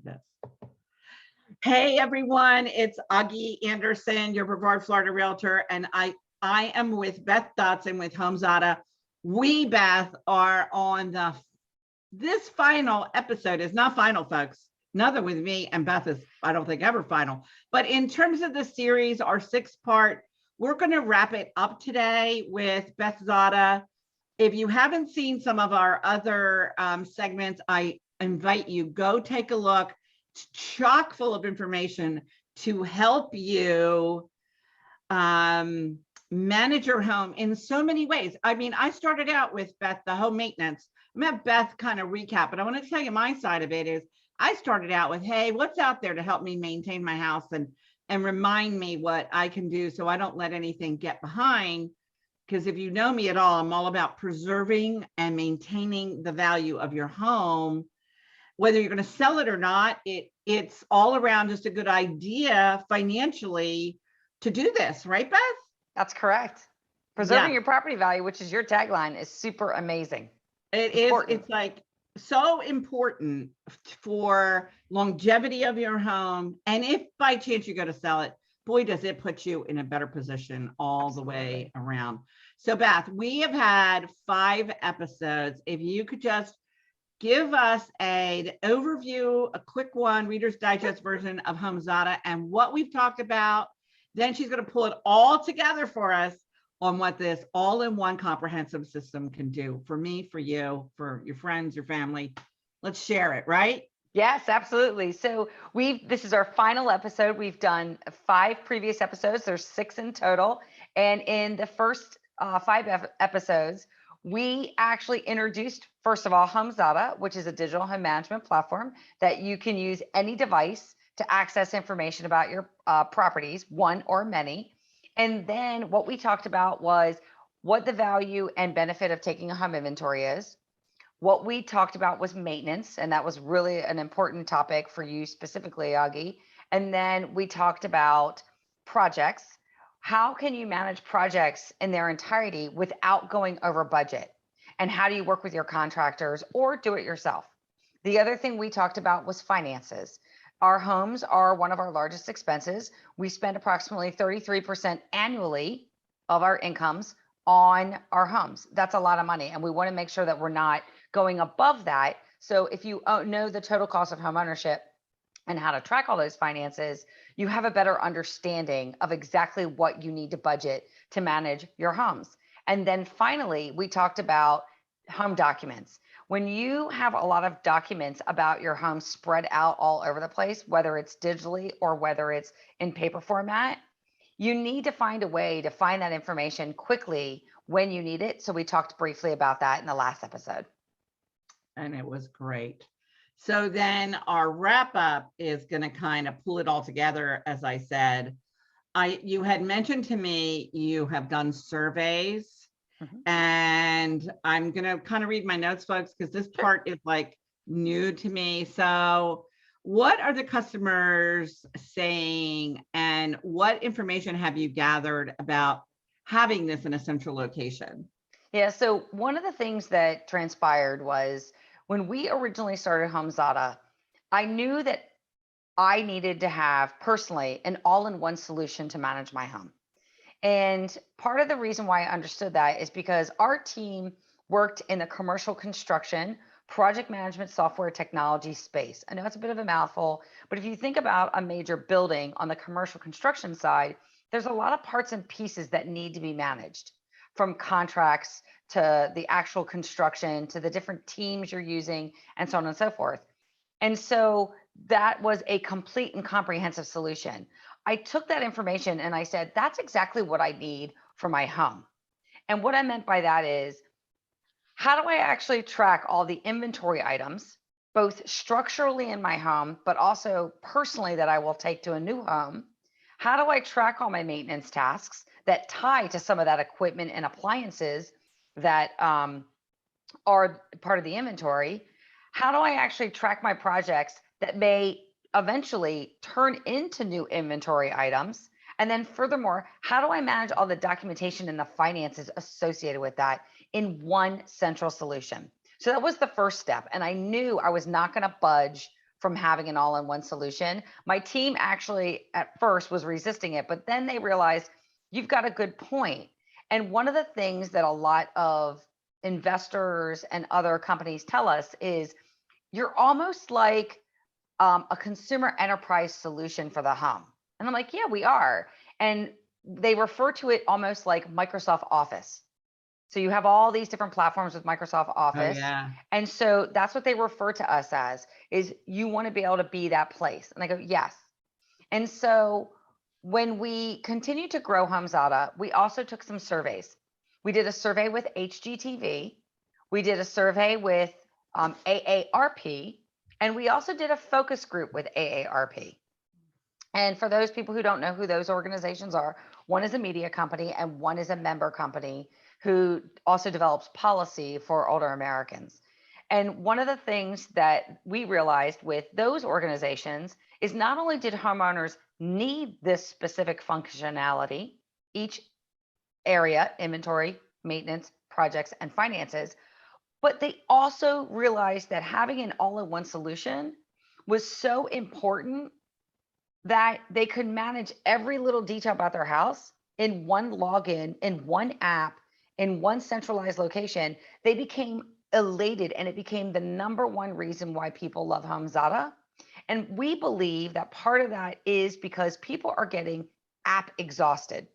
this. Hey everyone, it's Agi Anderson, your Brevard, Florida realtor, and I am with Beth Dodson with Home Zada. We, Beth, are on this final episode. Is not final, folks. Nothing with me and Beth is, I don't think, ever final. But in terms of the series, our 6-part, we're going to wrap it up today with Beth Zada. If you haven't seen some of our other segments, I invite you, go take a look. It's chock full of information to help you manage your home in so many ways. I mean, I started out with Beth, the home maintenance. I'm gonna have Beth kind of recap, but I want to tell you my side of it is I started out with, hey, what's out there to help me maintain my house and remind me what I can do so I don't let anything get behind. Because if you know me at all, I'm all about preserving and maintaining the value of your home. Whether you're going to sell it or not, it's all around just a good idea financially to do this, right, Beth? That's correct. Preserving your property value, which is your tagline, is super amazing. It is. It's like so important for longevity of your home. And if by chance you go to sell it, boy, does it put you in a better position all the way around. So Beth, we have had 5 episodes. If you could just give us an overview, a quick one, Reader's Digest version of Home Zada and what we've talked about. Then she's going to pull it all together for us on what this all-in-one comprehensive system can do for me, for you, for your friends, your family. Let's share it, right? Yes, absolutely. So this is our final episode. We've done 5 previous episodes. There's 6 in total. And in the first 5 episodes, we actually introduced, first of all, Home Zada, which is a digital home management platform that you can use any device to access information about your properties, one or many. And then what we talked about was what the value and benefit of taking a home inventory is. What we talked about was maintenance, and that was really an important topic for you specifically, Agi. And then we talked about projects. How can you manage projects in their entirety without going over budget? And how do you work with your contractors or do it yourself? The other thing we talked about was finances. Our homes are one of our largest expenses. We spend approximately 33% annually of our incomes on our homes. That's a lot of money. And we want to make sure that we're not going above that. So if you know the total cost of home ownership and how to track all those finances, you have a better understanding of exactly what you need to budget to manage your homes. And then finally, we talked about home documents. When you have a lot of documents about your home spread out all over the place, whether it's digitally or whether it's in paper format, you need to find a way to find that information quickly when you need it. So we talked briefly about that in the last episode. And it was great. So then our wrap up is going to kind of pull it all together. As I said, you had mentioned to me, you have done surveys. And I'm going to kind of read my notes, folks, because this part is like new to me. So what are the customers saying and what information have you gathered about having this in a central location? Yeah, so one of the things that transpired was when we originally started Home Zada, I knew that I needed to have personally an all-in-one solution to manage my home. And part of the reason why I understood that is because our team worked in the commercial construction, project management software technology space. I know it's a bit of a mouthful, but if you think about a major building on the commercial construction side, there's a lot of parts and pieces that need to be managed, from contracts to the actual construction to the different teams you're using and so on and so forth. And so that was a complete and comprehensive solution. I took that information and I said, that's exactly what I need for my home. And what I meant by that is, how do I actually track all the inventory items, both structurally in my home, but also personally that I will take to a new home? How do I track all my maintenance tasks that tie to some of that equipment and appliances that are part of the inventory? How do I actually track my projects that may eventually turn into new inventory items? And then furthermore, how do I manage all the documentation and the finances associated with that in one central solution? So that was the first step. And I knew I was not going to budge from having an all-in-one solution. My team actually at first was resisting it, but then they realized you've got a good point. And one of the things that a lot of investors and other companies tell us is you're almost like a consumer enterprise solution for the home. And I'm like, yeah, we are. And they refer to it almost like Microsoft Office. So you have all these different platforms with Microsoft Oh, Office. yeah. And so that's what they refer to us as, is you want to be able to be that place. And I go, yes. And so when we continued to grow HomeZada, we also took some surveys. We did a survey with HGTV. We did a survey with AARP. And we also did a focus group with AARP. And for those people who don't know who those organizations are, one is a media company and one is a member company who also develops policy for older Americans. And one of the things that we realized with those organizations is not only did homeowners need this specific functionality, each area, inventory, maintenance, projects, and finances, but they also realized that having an all-in-one solution was so important that they could manage every little detail about their house in one login, in one app, in one centralized location. They became elated, and it became the number one reason why people love HomeZada. And we believe that part of that is because people are getting app exhausted.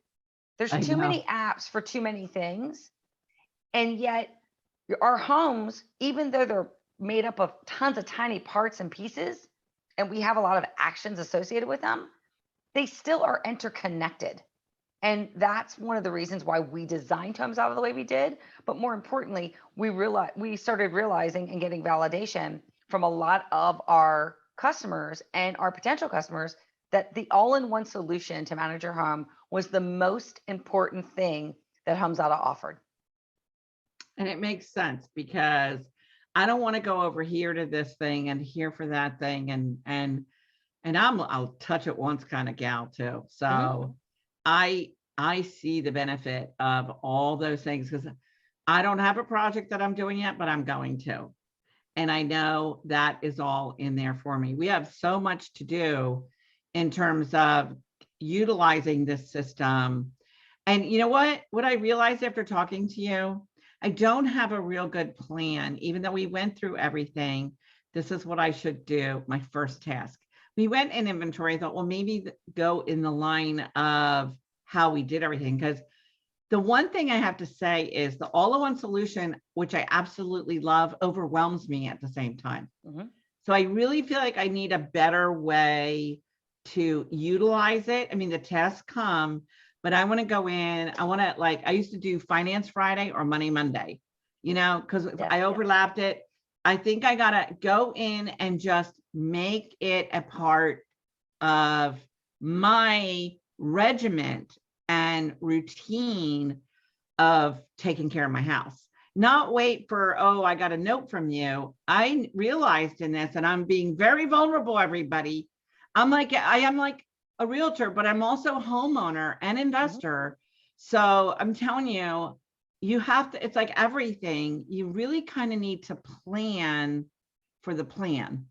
There's I too know. many apps for too many things. And yet our homes, even though they're made up of tons of tiny parts and pieces, and we have a lot of actions associated with them, they still are interconnected. And that's one of the reasons why we designed HomeZada the way we did. But more importantly, we started realizing and getting validation from a lot of our customers and our potential customers that the all-in-one solution to manage your home was the most important thing that HomeZada offered. And it makes sense because I don't want to go over here to this thing and here for that thing. And I'll touch it once kind of gal too. So I see the benefit of all those things because I don't have a project that I'm doing yet, but I'm going to. And I know that is all in there for me. We have so much to do in terms of utilizing this system. And you know what I realized after talking to you, I don't have a real good plan, even though we went through everything. This is what I should do. My first task. We went in inventory. I thought, well, maybe go in the line of how we did everything. Because the one thing I have to say is the all-in-one solution, which I absolutely love, overwhelms me at the same time. Mm-hmm. So I really feel like I need a better way to utilize it. I mean, the tests come, but I want to go in. I want to, like, I used to do Finance Friday or Money Monday, you know, because I overlapped it. I think I got to go in and just make it a part of my regiment and routine of taking care of my house. Not wait for, oh, I got a note from you. I realized in this, and I'm being very vulnerable, everybody. I am like a realtor, but I'm also a homeowner and investor. So I'm telling you, you have to, it's like everything, you really kind of need to plan for the plan.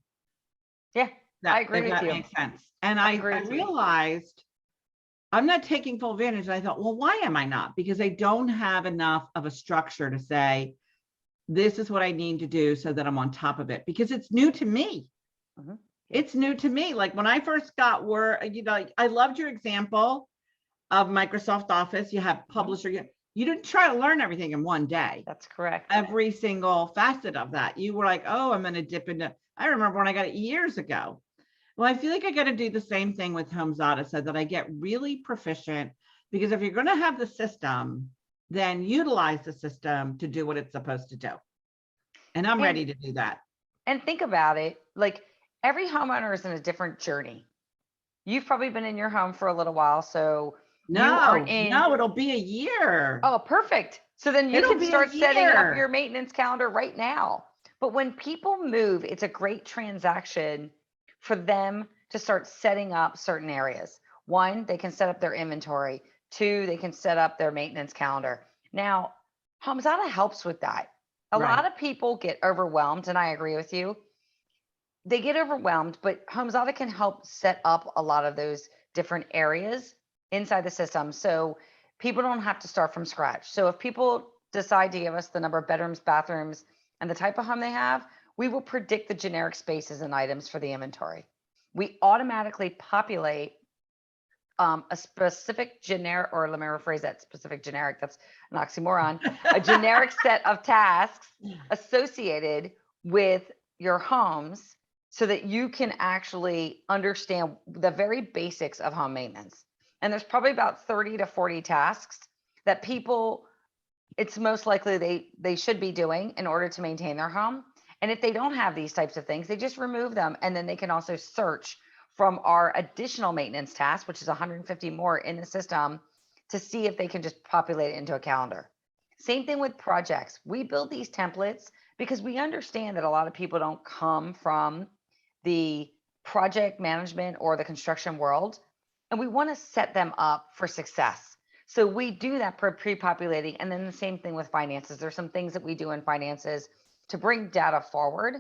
Yeah, I agree with you. That makes sense. And I realized I'm not taking full advantage. And I thought, well, why am I not? Because I don't have enough of a structure to say, this is what I need to do so that I'm on top of it, because it's new to me. It's new to me. Like when I first got word, you know, I loved your example of Microsoft Office. You have publisher. You didn't try to learn everything in one day. That's correct. Every single facet of that. You were like, oh, I'm going to dip into, I remember when I got it years ago. Well, I feel like I got to do the same thing with HomeZada so that I get really proficient, because if you're going to have the system, then utilize the system to do what it's supposed to do. And I'm ready to do that. And think about it, like every homeowner is in a different journey. You've probably been in your home for a little while, so no, it'll be a year. Oh, perfect. So then you can start setting up your maintenance calendar right now. But when people move, it's a great transaction for them to start setting up certain areas. One, they can set up their inventory. Two, they can set up their maintenance calendar. Now, HomeZada helps with that. A lot of people get overwhelmed, and I agree with you. they get overwhelmed, but HomeZada can help set up a lot of those different areas inside the system. So people don't have to start from scratch. So if people decide to give us the number of bedrooms, bathrooms, and the type of home they have, we will predict the generic spaces and items for the inventory. We automatically populate a specific generic, or let me rephrase that, specific generic, that's an oxymoron, a generic set of tasks associated with your homes so that you can actually understand the very basics of home maintenance. And there's probably about 30 to 40 tasks that people, it's most likely they should be doing in order to maintain their home. And if they don't have these types of things, they just remove them. And then they can also search from our additional maintenance tasks, which is 150 more in the system, to see if they can just populate it into a calendar. Same thing with projects. We build these templates because we understand that a lot of people don't come from the project management or the construction world, and we want to set them up for success. So we do that pre-populating. And then the same thing with finances. There's some things that we do in finances to bring data forward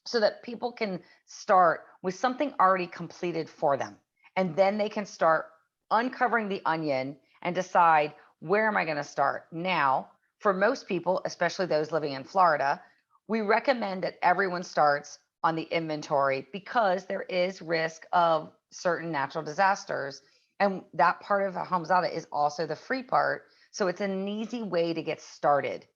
so that people can start with something already completed for them. And then they can start uncovering the onion and decide, where am I going to start? Now, for most people, especially those living in Florida, we recommend that everyone starts on the inventory because there is risk of certain natural disasters. And that part of HomeZada is also the free part. So it's an easy way to get started.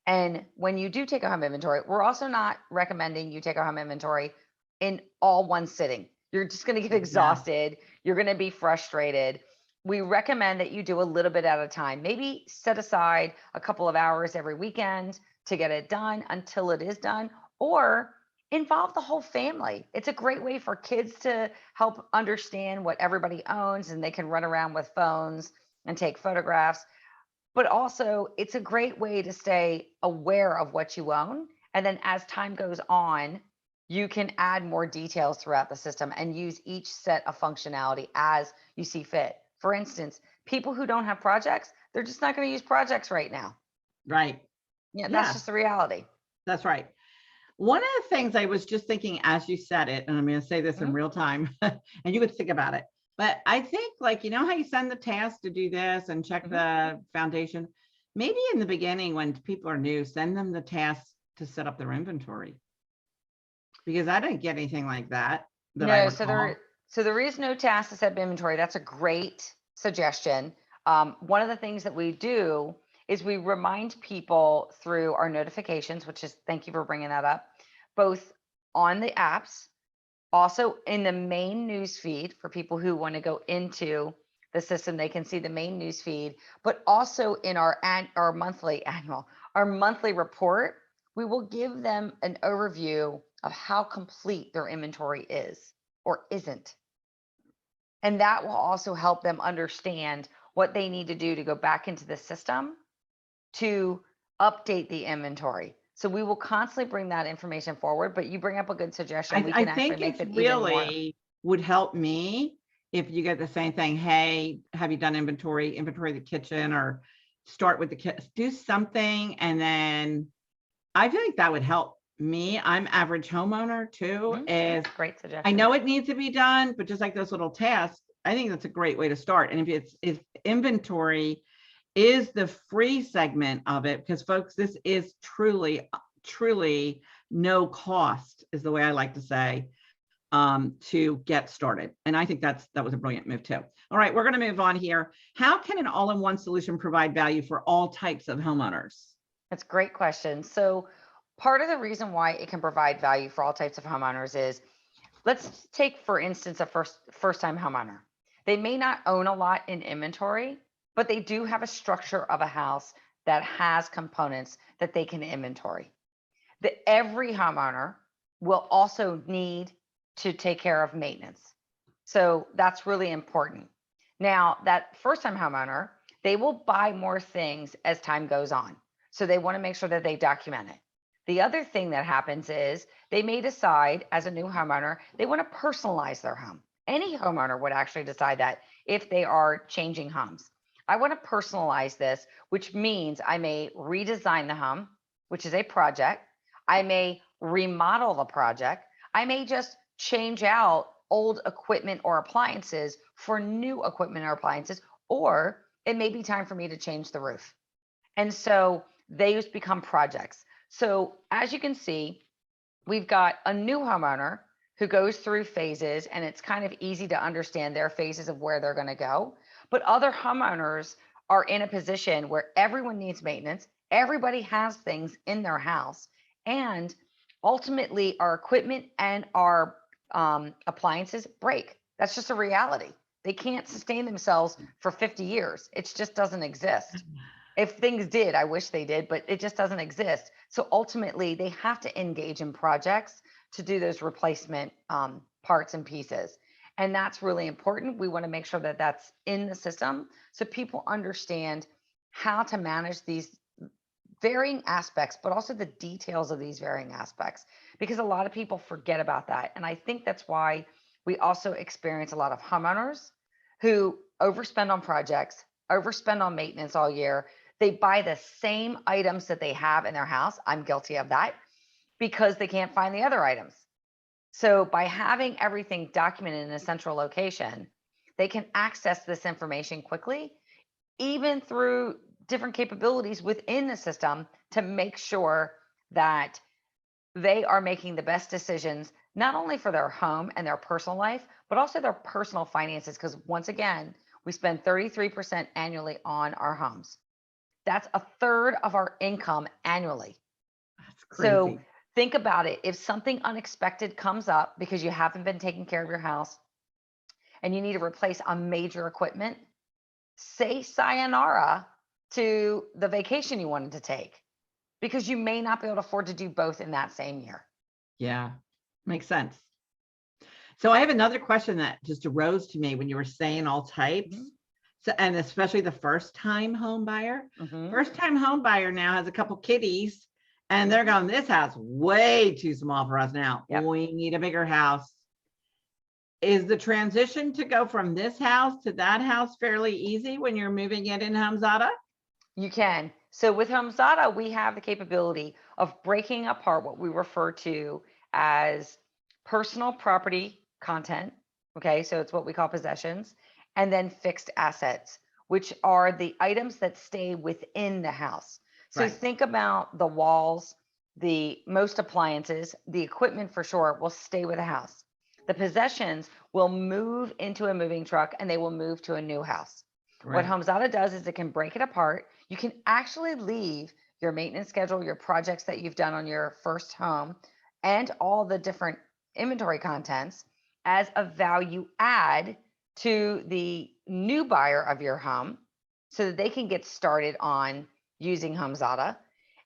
And when you do take a home inventory, we're also not recommending you take a home inventory in all one sitting. You're just going to get exhausted. You're going to be frustrated. We recommend that you do a little bit at a time. Maybe set aside a couple of hours every weekend to get it done until it is done, or involve the whole family. It's a great way for kids to help understand what everybody owns, and they can run around with phones and take photographs. But also, it's a great way to stay aware of what you own. And then as time goes on, you can add more details throughout the system and use each set of functionality as you see fit. For instance, people who don't have projects, they're just not going to use projects right now. Right. Yeah, that's just the reality. That's right. One of the things I was just thinking as you said it, and I'm going to say this in real time, and you could think about it. But I think, like, you know how you send the task to do this and check the foundation? Maybe in the beginning, when people are new, send them the task to set up their inventory. Because I didn't get anything like that. No, so there is no task to set up inventory. That's a great suggestion. One of the things that we do is we remind people through our notifications, which is, thank you for bringing that up, both on the apps, also in the main news feed for people who want to go into the system, they can see the main news feed, but also in our monthly report, we will give them an overview of how complete their inventory is or isn't. And that will also help them understand what they need to do to go back into the system to update the inventory. So we will constantly bring that information forward, but you bring up a good suggestion. We can actually make it really would help me if you get the same thing. Hey, have you done inventory the kitchen, or start with the kitchen, do something. And then I feel like that would help me. I'm average homeowner too. Is great suggestion. I know it needs to be done, but just like those little tasks, I think that's a great way to start. And if inventory is the free segment of it, because folks, this is truly no cost, is the way I like to say, to get started. And I think that was a brilliant move too. All right, we're going to move on here. How can an all-in-one solution provide value for all types of homeowners? That's a great question. So part of the reason why it can provide value for all types of homeowners is, let's take, for instance, a first-time homeowner. They may not own a lot in inventory, but they do have a structure of a house that has components that they can inventory. Every homeowner will also need to take care of maintenance. So that's really important. Now, that first-time homeowner, they will buy more things as time goes on. So they want to make sure that they document it. The other thing that happens is they may decide, as a new homeowner, they want to personalize their home. Any homeowner would actually decide that if they are changing homes. I want to personalize this, which means I may redesign the home, which is a project. I may remodel the project. I may just change out old equipment or appliances for new equipment or appliances, or it may be time for me to change the roof. And so they just become projects. So as you can see, we've got a new homeowner who goes through phases, and it's kind of easy to understand their phases of where they're going to go. But other homeowners are in a position where everyone needs maintenance, everybody has things in their house, and ultimately our equipment and our appliances break. That's just a reality. They can't sustain themselves for 50 years. It just doesn't exist. If things did, I wish they did, but it just doesn't exist. So ultimately, they have to engage in projects to do those replacement parts and pieces. And that's really important. We want to make sure that that's in the system so people understand how to manage these varying aspects, but also the details of these varying aspects, because a lot of people forget about that. And I think that's why we also experience a lot of homeowners who overspend on projects, overspend on maintenance all year. They buy the same items that they have in their house. I'm guilty of that because they can't find the other items. So by having everything documented in a central location, they can access this information quickly, even through different capabilities within the system, to make sure that they are making the best decisions, not only for their home and their personal life, but also their personal finances. Because once again, we spend 33% annually on our homes. That's a third of our income annually. That's crazy. So think about it. If something unexpected comes up because you haven't been taking care of your house and you need to replace a major equipment, say sayonara to the vacation you wanted to take, because you may not be able to afford to do both in that same year. Yeah, makes sense. So I have another question that just arose to me when you were saying all types. So, and especially the first time home buyer. First time home buyer now has a couple kiddies and they're going, this house way too small for us now. Yep. We need a bigger house. Is the transition to go from this house to that house fairly easy when you're moving it in HomeZada? You can. So with HomeZada, we have the capability of breaking apart what we refer to as personal property content. Okay, so it's what we call possessions, and then fixed assets, which are the items that stay within the house. So Right. think about the walls, most appliances, the equipment for sure will stay with the house. The possessions will move into a moving truck and they will move to a new house. What Right. HomeZada does is it can break it apart. You can actually leave your maintenance schedule, your projects that you've done on your first home, and all the different inventory contents as a value add to the new buyer of your home so that they can get started on using HomeZada,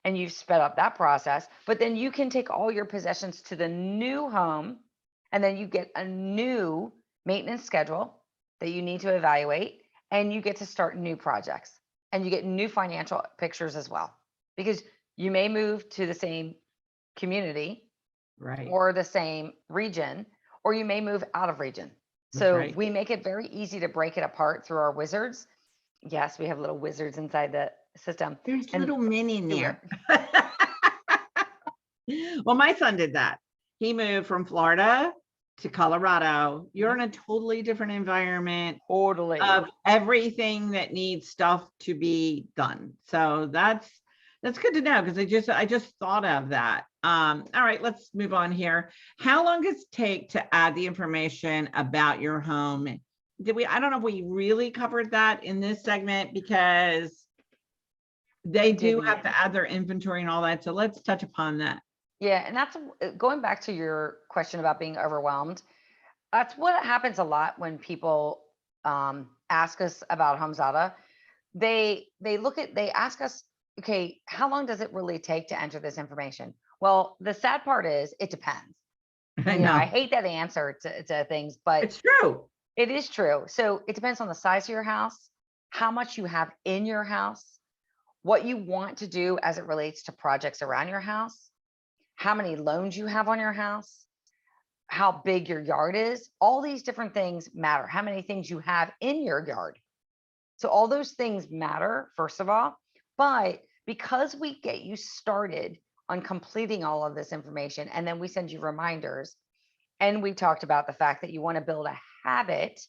and you've sped up that process. But then you can take all your possessions to the new home, and then you get a new maintenance schedule that you need to evaluate, and you get to start new projects, and you get new financial pictures as well, because you may move to the same community, Right. or the same region, or you may move out of region. That's So right. we make it very easy to break it apart through our wizards. Yes, we have little wizards inside the system. There's And little men in do there. Well, my son did that. He moved from Florida to Colorado. You're in a totally different environment Totally. of everything that needs stuff to be done. So that's good to know, because I just thought of that. All right, let's move on here. How long does it take to add the information about your home? I don't know if we really covered that in this segment, because they do have to add their inventory and all that. So let's touch upon that. Yeah, and that's going back to your question about being overwhelmed. That's what happens a lot when people ask us about HomeZada. They ask us, okay, how long does it really take to enter this information? Well, the sad part is it depends. I You know, I know. hate that answer to things, but It's true. it is true. So it depends on the size of your house, how much you have in your house, what you want to do as it relates to projects around your house, how many loans you have on your house, how big your yard is. All these different things matter. How many things you have in your yard. So all those things matter, first of all. But because we get you started on completing all of this information, and then we send you reminders, And we talked about the fact that you want to build a habit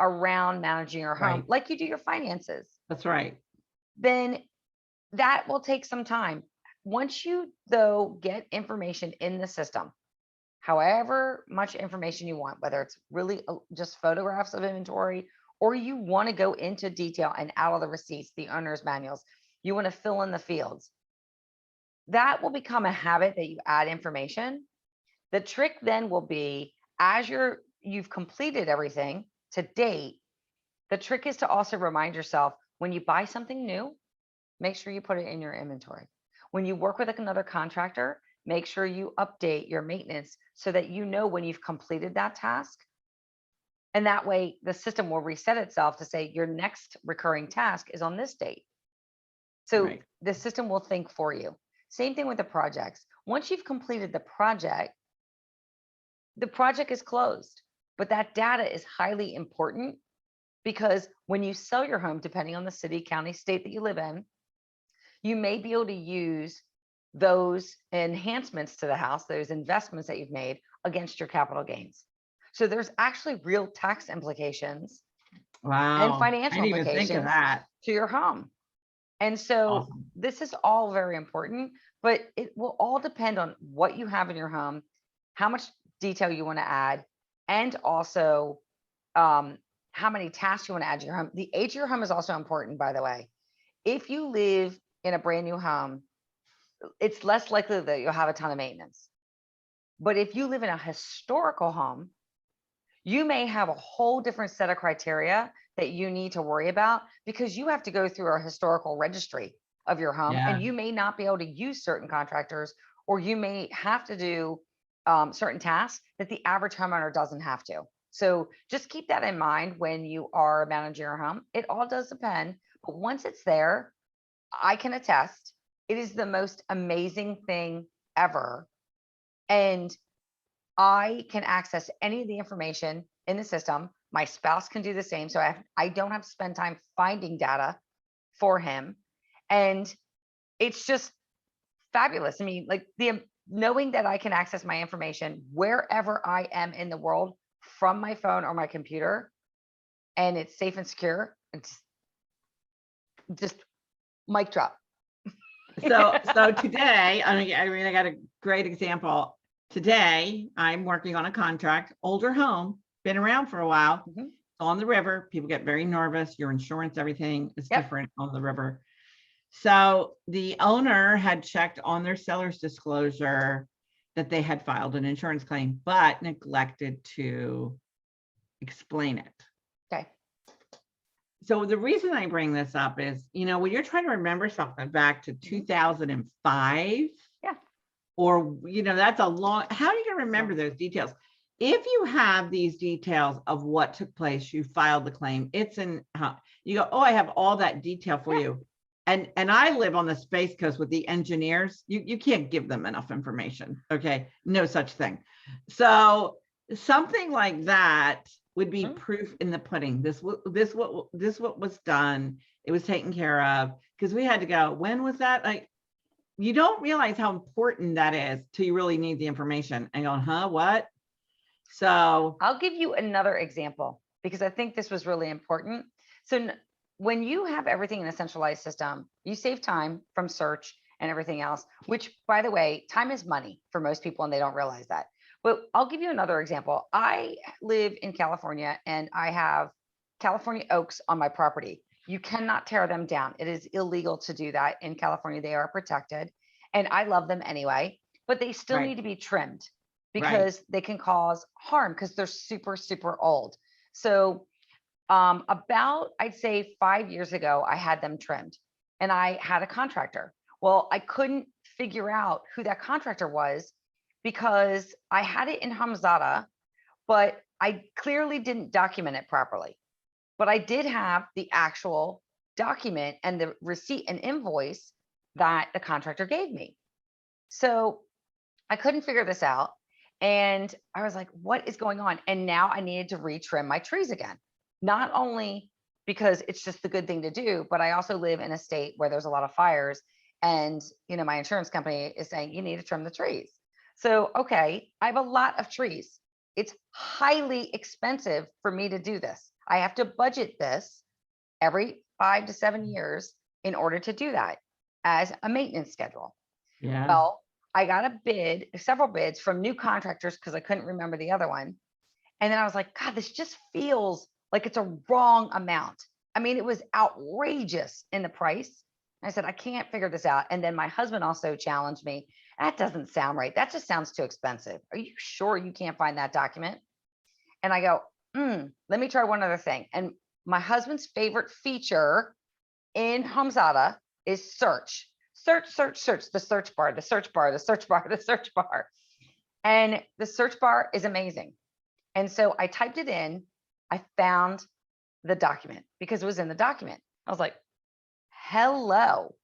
around managing your home, Right. like you do your finances. That's right. Then that will take some time. Once you, though, get information in the system, however much information you want, whether it's really just photographs of inventory, or you want to go into detail and out of the receipts, the owner's manuals, you want to fill in the fields, that will become a habit that you add information. The trick then will be, as you've completed everything to date, the trick is to also remind yourself, when you buy something new, make sure you put it in your inventory. When you work with another contractor, make sure you update your maintenance so that you know when you've completed that task. And that way the system will reset itself to say your next recurring task is on this date. So Right. the system will think for you. Same thing with the projects. Once you've completed the project is closed. But that data is highly important, because when you sell your home, depending on the city, county, state that you live in, you may be able to use those enhancements to the house, those investments that you've made, against your capital gains. So there's actually real tax implications and Wow. I financial didn't even think of implications that. to your home. And so Awesome. this is all very important, but it will all depend on what you have in your home, how much detail you want to add, and also how many tasks you want to add to your home. The age of your home is also important, by the way. If you live in a brand new home, it's less likely that you'll have a ton of maintenance. But if you live in a historical home, you may have a whole different set of criteria that you need to worry about, because you have to go through a historical registry of your home, Yeah. and you may not be able to use certain contractors, or you may have to do certain tasks that the average homeowner doesn't have to. So just keep that in mind when you are managing your home. It all does depend, but once it's there, I can attest, it is the most amazing thing ever. And I can access any of the information in the system. My spouse can do the same. So I don't have to spend time finding data for him. And it's just fabulous. I mean, like knowing that I can access my information wherever I am in the world from my phone or my computer, and it's safe and secure. It's just mic drop. So today, I got a great example. Today, I'm working on a contract, older home, been around for a while, Mhm. on the river. People get very nervous. Your insurance, everything is Yep. different on the river. So the owner had checked on their seller's disclosure that they had filed an insurance claim, but neglected to explain it. Okay. So the reason I bring this up is, when you're trying to remember something back to 2005, Yeah. or, that's a long, how are you going to remember those details? If you have these details of what took place, you filed the claim, it's in, you go, oh, I have all that detail for you. And I live on the Space Coast with the engineers. You can't give them enough information. Okay. No such thing. So something like that would be proof in the pudding. This what was done. It was taken care of, because we had to go, when was that? Like, you don't realize how important that is till you really need the information and going, what? So I'll give you another example, because I think this was really important. So when you have everything in a centralized system, you save time from search and everything else, which, by the way, time is money for most people, and they don't realize that. But I'll give you another example. I live in California, and I have California oaks on my property. You cannot tear them down. It is illegal to do that in California. They are protected, and I love them anyway, but they still need to be trimmed, because they can cause harm, because they're super, super old. So about, I'd say 5 years ago, I had them trimmed, and I had a contractor. Well, I couldn't figure out who that contractor was, because I had it in HomeZada, but I clearly didn't document it properly. But I did have the actual document and the receipt and invoice that the contractor gave me. So I couldn't figure this out. And I was like, what is going on? And now I needed to retrim my trees again. Not only because it's just the good thing to do, but I also live in a state where there's a lot of fires. And, my insurance company is saying you need to trim the trees. So, okay, I have a lot of trees. it's highly expensive for me to do this. I have to budget this every 5 to 7 years in order to do that as a maintenance schedule. Yeah. Well, I got several bids from new contractors because I couldn't remember the other one. And then I was like, God, this just feels like it's a wrong amount. I mean, it was outrageous in the price. I said, I can't figure this out. And then my husband also challenged me. That doesn't sound right. That just sounds too expensive. Are you sure you can't find that document? And I go, let me try one other thing. And my husband's favorite feature in HomeZada is search. Search, search, search, the search bar, the search bar, the search bar, the search bar. And the search bar is amazing. And so I typed it in. I found the document because it was in the document. I was like, hello.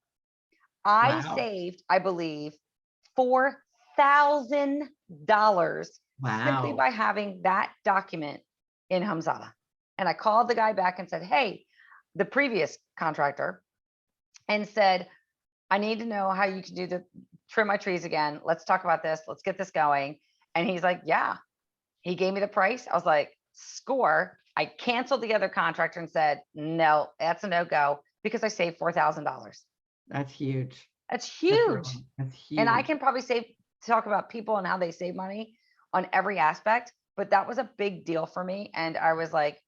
I Wow. saved, I believe, $4,000 simply Wow. by having that document in HomeZada. And I called the guy back and said, hey, the previous contractor, and said, I need to know how you can do the trim my trees again. Let's talk about this. Let's get this going. And he's like, yeah. He gave me the price. I was like, score. I canceled the other contractor and said, no, that's a no-go because I saved $4,000. That's huge. That's huge. That's huge. And I can probably talk about people and how they save money on every aspect, but that was a big deal for me. And I was like,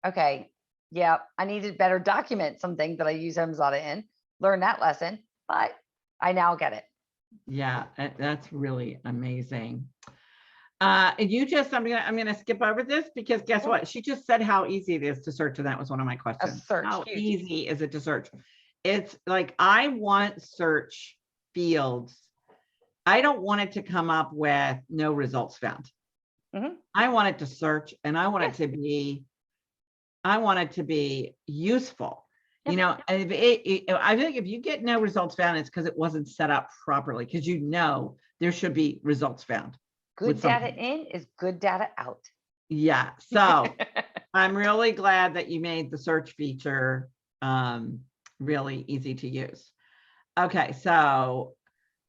okay, yeah, I need to better document some things that I use HomeZada in, learn that lesson, but I now get it. Yeah, that's really amazing. And you just, I'm gonna skip over this because guess what? She just said how easy it is to search, and that was one of my questions. search, How huge. easy is it to search? It's like I want search fields. I don't want it to come up with no results found. I want it to search, and I want it to be. I want it to be useful. You know, and I think if you get no results found, it's because it wasn't set up properly. Because you know there should be results found. Good data in is good data out. Yeah. So I'm really glad that you made the search feature really easy to use. Okay. So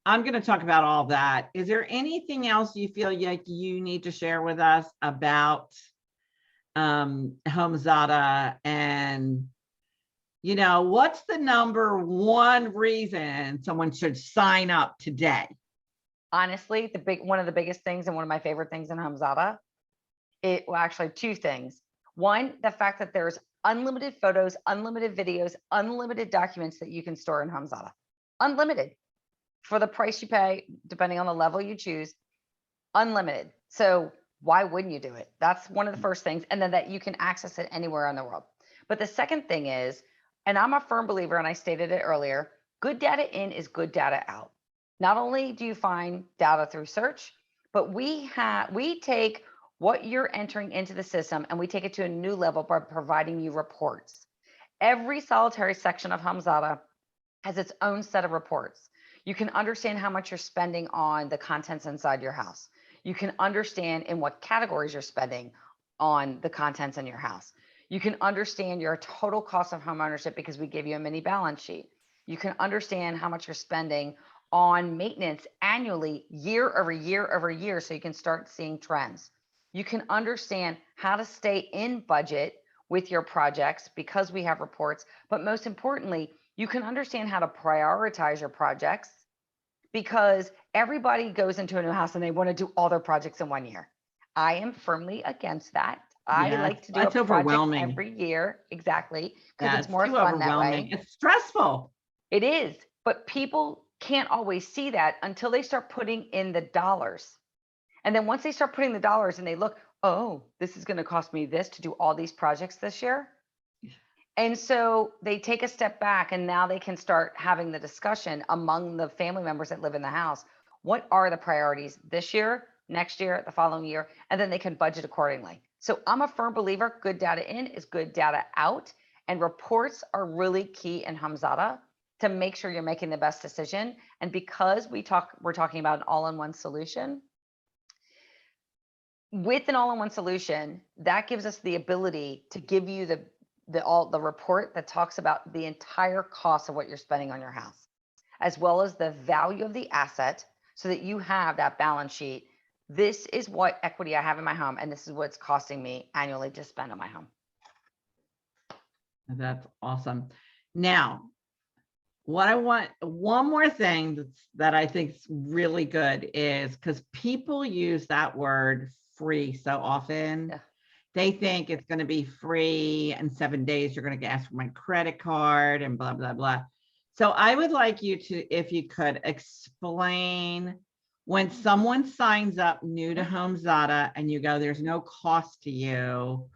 I'm going to talk about all that. Is there anything else you feel like you need to share with us about HomeZada? And, you know, what's the number one reason someone should sign up today? Honestly, one of the biggest things and one of my favorite things in HomeZada, actually two things. One, the fact that there's unlimited photos, unlimited videos, unlimited documents that you can store in HomeZada. Unlimited for the price you pay, depending on the level you choose, unlimited. So why wouldn't you do it? That's one of the first things. And then that you can access it anywhere in the world. But the second thing is, and I'm a firm believer, and I stated it earlier, good data in is good data out. Not only do you find data through search, but we take what you're entering into the system and we take it to a new level by providing you reports. Every solitary section of HomeZada has its own set of reports. You can understand how much you're spending on the contents inside your house. You can understand in what categories you're spending on the contents in your house. You can understand your total cost of home ownership because we give you a mini balance sheet. You can understand how much you're spending on maintenance annually, year over year over year, so you can start seeing trends. You can understand how to stay in budget with your projects because we have reports, but most importantly, you can understand how to prioritize your projects because everybody goes into a new house and they want to do all their projects in 1 year. I am firmly against that. I like to do a project every year. Exactly. Because it's more fun that way. It's stressful. It is, but people can't always see that until they start putting in the dollars. And then once they start putting the dollars and they look, oh, this is going to cost me this to do all these projects this year. And so they take a step back and now they can start having the discussion among the family members that live in the house. What are the priorities this year, next year, the following year? And then they can budget accordingly. So I'm a firm believer, good data in is good data out. And reports are really key in HomeZada to make sure you're making the best decision. And because we're talking about an all-in-one solution, with an all-in-one solution, that gives us the ability to give you the report that talks about the entire cost of what you're spending on your house, as well as the value of the asset so that you have that balance sheet this is what equity I have in my home, and this is what's costing me annually to spend on my home. That's awesome. Now, what I want, one more thing that I think is really good is because people use that word free so often. Yeah. They think it's going to be free and 7 days you're going to get asked for my credit card and blah, blah, blah. So I would like you to, if you could, explain when someone signs up new to Home Zada and you go, there's no cost to you,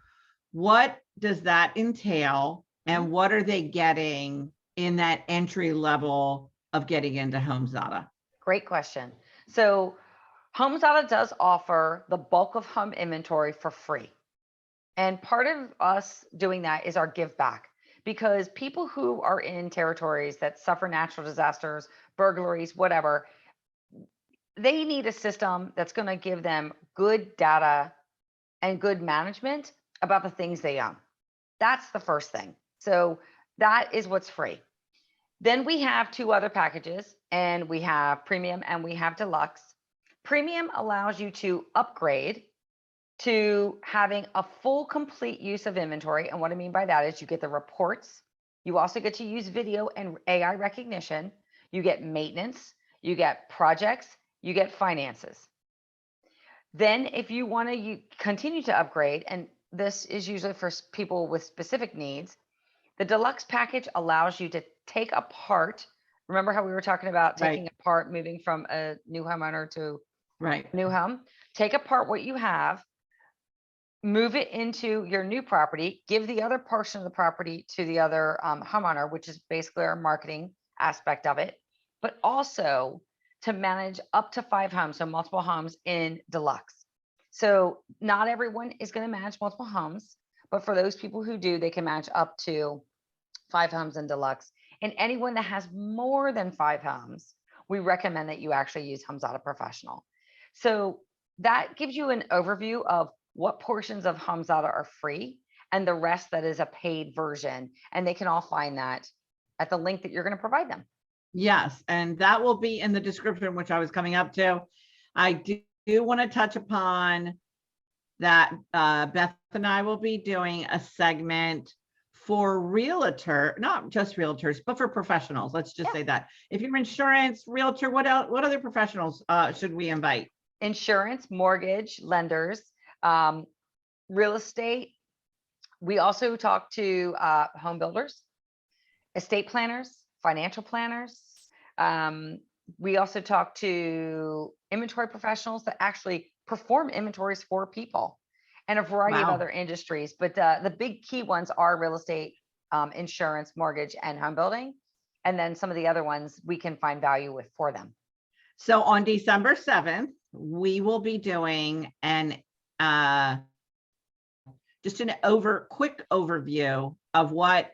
what does that entail? And what are they getting in that entry level of getting into Home Zada? Great question. So HomeZada does offer the bulk of home inventory for free. And part of us doing that is our give back, because people who are in territories that suffer natural disasters, burglaries, whatever, they need a system that's going to give them good data and good management about the things they own. That's the first thing. So that is what's free. Then we have two other packages, and we have premium and we have deluxe. Premium allows you to upgrade to having a full complete use of inventory. And what I mean by that is you get the reports. You also get to use video and AI recognition. You get maintenance, you get projects, you get finances. Then if you want to continue to upgrade, and this is usually for people with specific needs, the deluxe package allows you to take apart. Remember how we were talking about taking apart, moving from a new homeowner to a new home? Take apart what you have, move it into your new property, give the other portion of the property to the other homeowner, which is basically our marketing aspect of it, but also to manage up to 5 homes, so multiple homes in deluxe. So not everyone is going to manage multiple homes, but for those people who do, they can manage up to 5 homes in deluxe. And anyone that has more than 5 homes, we recommend that you actually use HomeZada Professional. So that gives you an overview of what portions of HomeZada are free and the rest that is a paid version. And they can all find that at the link that you're going to provide them. Yes, and that will be in the description, which I was coming up to. I do want to touch upon that. Beth and I will be doing a segment for realtor, not just realtors, but for professionals. Let's just say that. If you're insurance, realtor, what else? What other professionals should we invite? Insurance, mortgage, lenders, real estate. We also talk to home builders, estate planners, financial planners. We also talk to inventory professionals that actually perform inventories for people, and a variety of other industries. But the big key ones are real estate, insurance, mortgage, and home building. And then some of the other ones we can find value with for them. So on December 7th, we will be doing an just an quick overview of what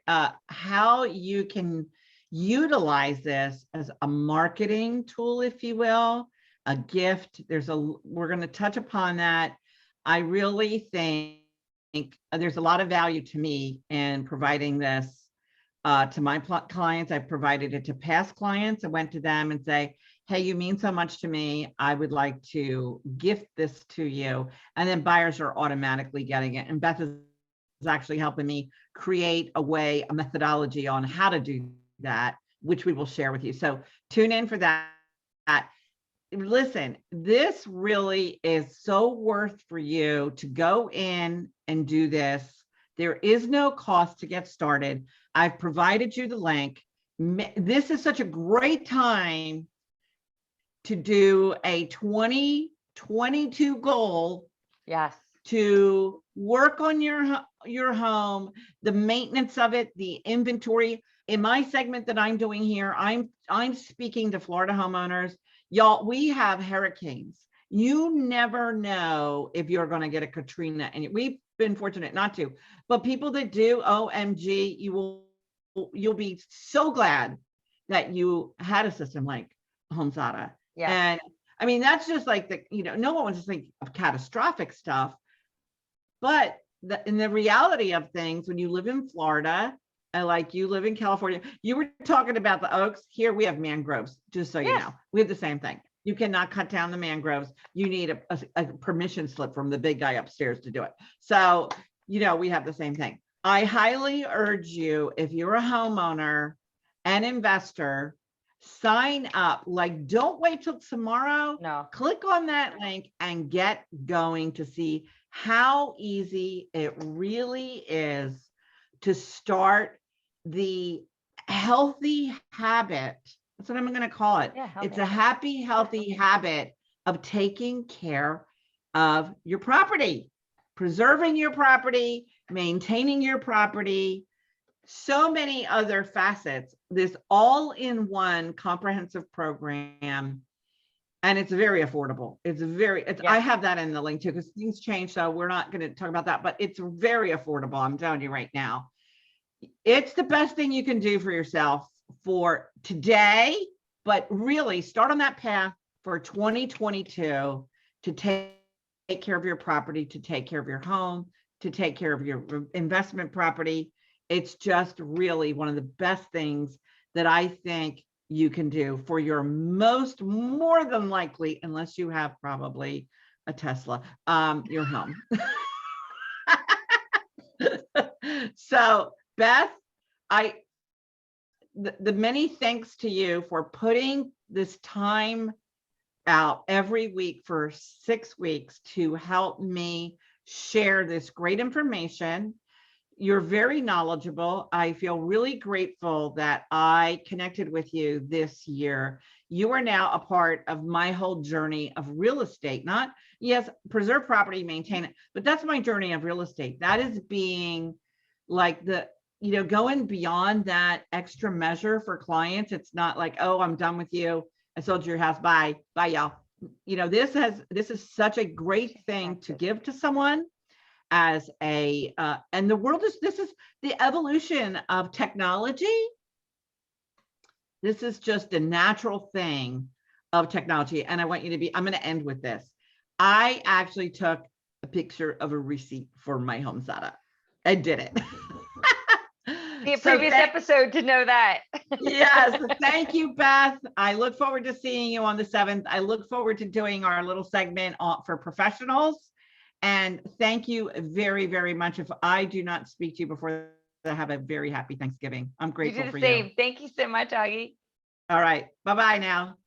how you can utilize this as a marketing tool, if you will, a gift. We're going to touch upon that. I really think there's a lot of value to me in providing this to my clients. I provided it to past clients. I went to them and say, hey, you mean so much to me. I would like to gift this to you. And then buyers are automatically getting it. And Beth is actually helping me create a methodology on how to do that, which we will share with you. So tune in for that. Listen, this really is so worth for you to go in and do this. There is no cost to get started. I've provided you the link. This is such a great time to do a 2022 goal. Yes. To work on your home, the maintenance of it, the inventory. In my segment that I'm doing here, I'm speaking to Florida homeowners. Y'all, we have hurricanes. You never know if you're going to get a Katrina, and we've been fortunate not to. But people that do, OMG, you'll be so glad that you had a system like HomeZada. Yeah. And I mean, that's just like no one wants to think of catastrophic stuff. But in the reality of things, when you live in Florida, like you live in California, you were talking about the oaks. Here we have mangroves, just so you know. We have the same thing. You cannot cut down the mangroves. You need a permission slip from the big guy upstairs to do it. So, we have the same thing. I highly urge you, if you're a homeowner and investor, sign up. Like, don't wait till tomorrow. No. Click on that link and get going to see how easy it really is to start the healthy habit. That's what I'm going to call it. Yeah, It's a happy, healthy habit of taking care of your property, preserving your property, maintaining your property, so many other facets. This all-in-one comprehensive program, and it's very affordable. I have that in the link too, because things change, so we're not going to talk about that, but it's very affordable. I'm telling you right now. It's the best thing you can do for yourself for today, but really start on that path for 2022 to take care of your property, to take care of your home, to take care of your investment property. It's just really one of the best things that I think you can do for your more than likely, unless you have probably a Tesla, your home. So Beth, the many thanks to you for putting this time out every week for 6 weeks to help me share this great information. You're very knowledgeable. I feel really grateful that I connected with you this year. You are now a part of my whole journey of real estate. Not, yes, preserve property, maintain it, but that's my journey of real estate. That is being like going beyond that extra measure for clients. It's not like, oh, I'm done with you. I sold your house. Bye, y'all. This is such a great thing to give to someone as and the world this is the evolution of technology. This is just a natural thing of technology. And I want you to I'm going to end with this. I actually took a picture of a receipt for my Home Zada. I did it. The previous episode to know that. Yes. Thank you, Beth. I look forward to seeing you on the 7th. I look forward to doing our little segment for professionals. And thank you very, very much. If I do not speak to you before, have a very happy Thanksgiving. I'm grateful for you. You do the same. Thank you so much, Agi. All right. Bye-bye now.